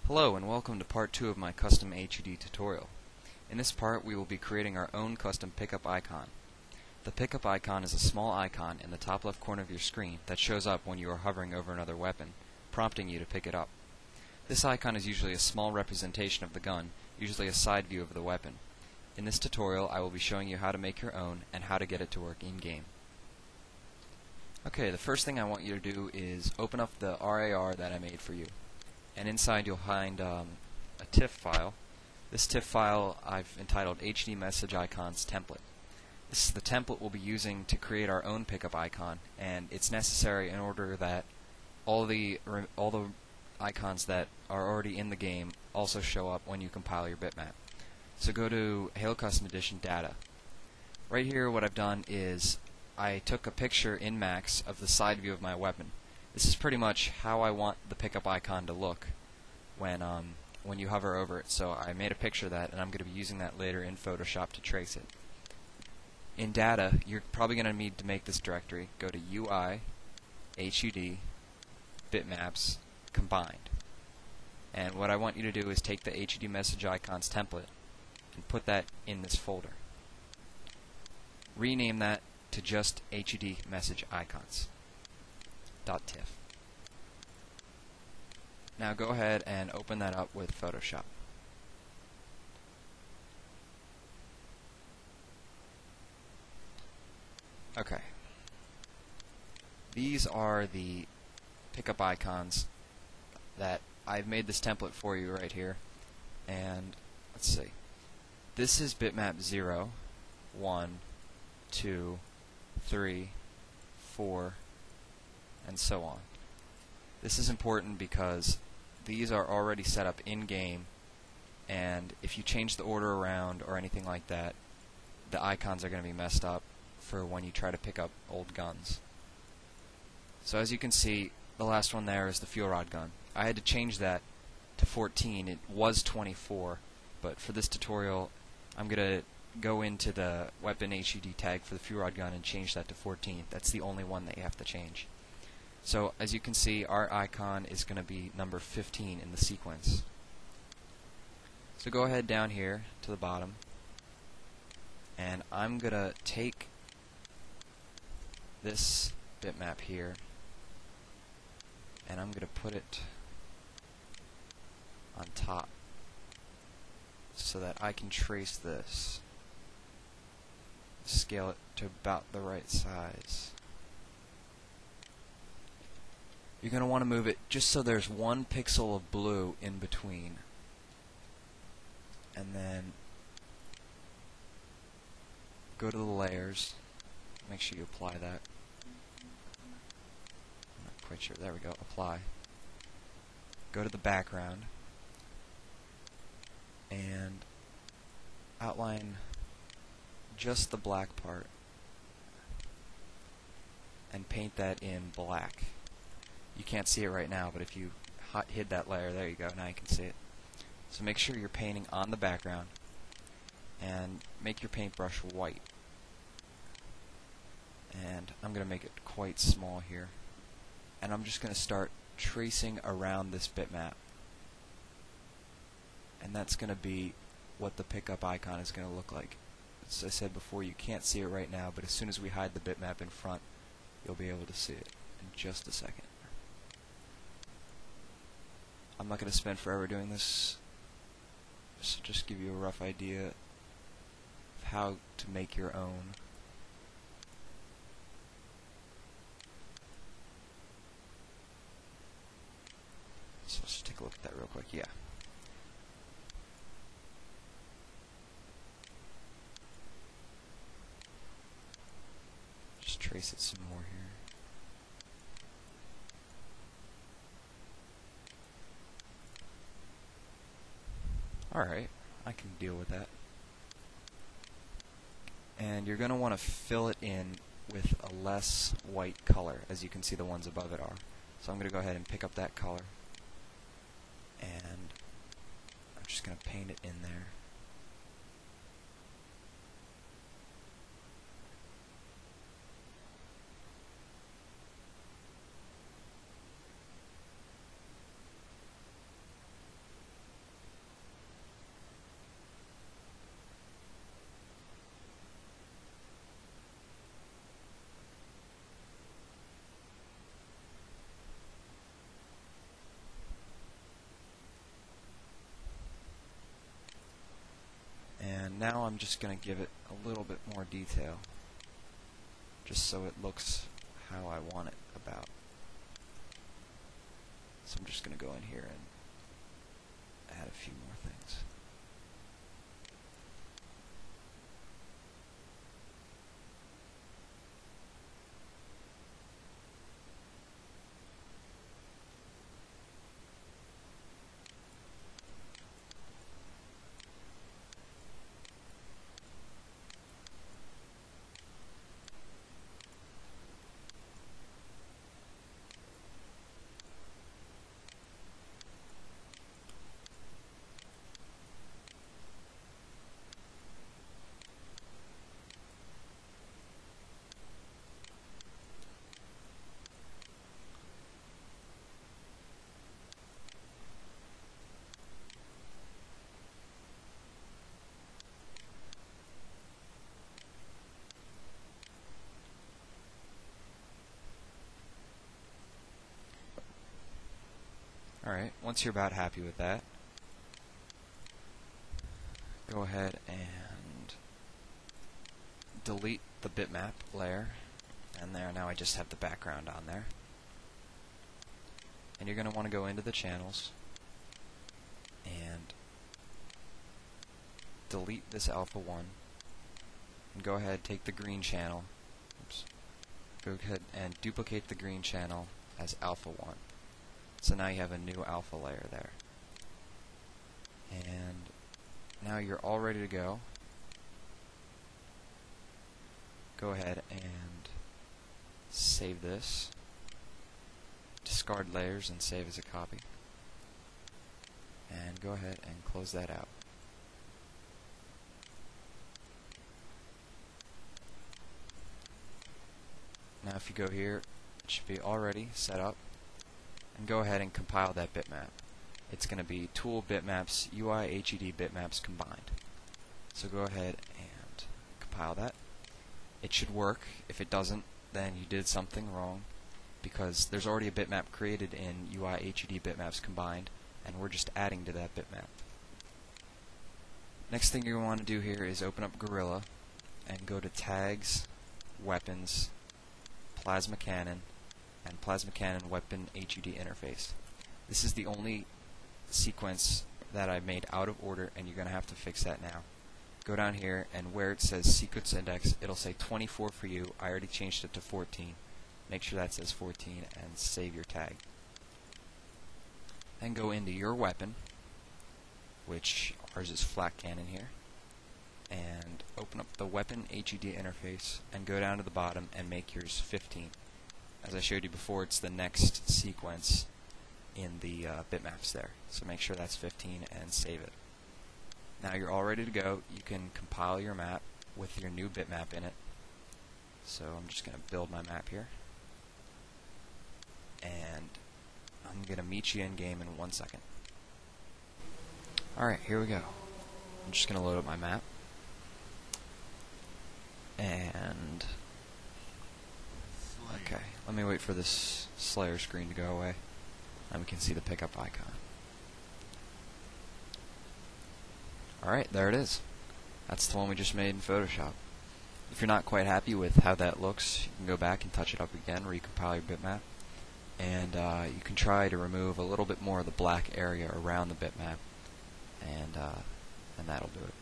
Hello and welcome to part 2 of my custom HUD tutorial. In this part we will be creating our own custom pickup icon. The pickup icon is a small icon in the top left corner of your screen that shows up when you are hovering over another weapon, prompting you to pick it up. This icon is usually a small representation of the gun, usually a side view of the weapon. In this tutorial I will be showing you how to make your own and how to get it to work in-game. Okay, the first thing I want you to do is open up the RAR that I made for you. And inside you'll find a TIFF file. This TIFF file I've entitled HD Message Icons Template. This is the template we'll be using to create our own pickup icon, and it's necessary in order that all the icons that are already in the game also show up when you compile your bitmap. So go to Halo Custom Edition Data. Right here what I've done is I took a picture in Max of the side view of my weapon. This is pretty much how I want the pickup icon to look when you hover over it. So I made a picture of that, and I'm going to be using that later in Photoshop to trace it. In Data, you're probably going to need to make this directory. Go to UI, HUD, Bitmaps, Combined. And what I want you to do is take the HUD Message Icons template and put that in this folder. Rename that to just HUD Message Icons. .tiff. Now go ahead and open that up with Photoshop. Okay. These are the pickup icons that I've made this template for you right here. And let's see. This is bitmap 0, 1, 2, 3, 4, and so on. This is important because these are already set up in-game, and if you change the order around or anything like that, the icons are going to be messed up for when you try to pick up old guns. So as you can see, the last one there is the fuel rod gun. I had to change that to 14. It was 24, but for this tutorial I'm going to go into the weapon HUD tag for the fuel rod gun and change that to 14. That's the only one that you have to change. So as you can see, our icon is going to be number 15 in the sequence. So go ahead down here to the bottom, and I'm going to take this bitmap here and I'm going to put it on top so that I can trace this. Scale it to about the right size. You're going to want to move it just so there's 1 pixel of blue in between. And then go to the layers. Make sure you apply that. I'm not quite sure. There we go. Apply. Go to the background and outline just the black part and paint that in black. You can't see it right now, but if you hid that layer, there you go, now you can see it. So make sure you're painting on the background and make your paintbrush white. And I'm going to make it quite small here. And I'm just going to start tracing around this bitmap. And that's going to be what the pickup icon is going to look like. As I said before, you can't see it right now, but as soon as we hide the bitmap in front, you'll be able to see it in just a second. I'm not going to spend forever doing this, so just give you a rough idea of how to make your own. So let's just take a look at that real quick. Yeah. Just trace it some more here. Alright, I can deal with that. And you're going to want to fill it in with a less white color, as you can see the ones above it are. So I'm going to go ahead and pick up that color, and I'm just going to paint it in there. now I'm just going to give it a little bit more detail, just so it looks how I want it about. So I'm just going to go in here and add a few more things. Alright, once you're about happy with that, go ahead and delete the bitmap layer, and there, now I just have the background on there. And you're going to want to go into the channels and delete this alpha 1, and go ahead, take the green channel, go ahead and duplicate the green channel as alpha 1. So now you have a new alpha layer there. And now you're all ready to go. Go ahead and save this. Discard layers and save as a copy. And go ahead and close that out. Now if you go here, it should be already set up. And go ahead and compile that bitmap. It's going to be tool bitmaps, UI HUD bitmaps combined. So go ahead and compile that. It should work. If it doesn't, then you did something wrong, because there's already a bitmap created in UI HUD bitmaps combined, and we're just adding to that bitmap. Next thing you want to do here is open up Gorilla and go to Tags, Weapons, Plasma Cannon, and Plasma Cannon Weapon HUD interface. This is the only sequence that I made out of order, and you're going to have to fix that now. Go down here, and where it says sequence index, it'll say 24 for you. I already changed it to 14. Make sure that says 14 and save your tag. Then go into your weapon, which ours is Flak Cannon here, and open up the Weapon HUD interface and go down to the bottom and make yours 15. As I showed you before, it's the next sequence in the bitmaps there. So make sure that's 15 and save it. Now you're all ready to go. You can compile your map with your new bitmap in it. So I'm just going to build my map here. And I'm going to meet you in game in 1 second. Alright, here we go. I'm just going to load up my map. And okay, let me wait for this Slayer screen to go away, and we can see the pickup icon. Alright, there it is. That's the one we just made in Photoshop. If you're not quite happy with how that looks, you can go back and touch it up again, recompile your bitmap, and you can try to remove a little bit more of the black area around the bitmap, and that'll do it.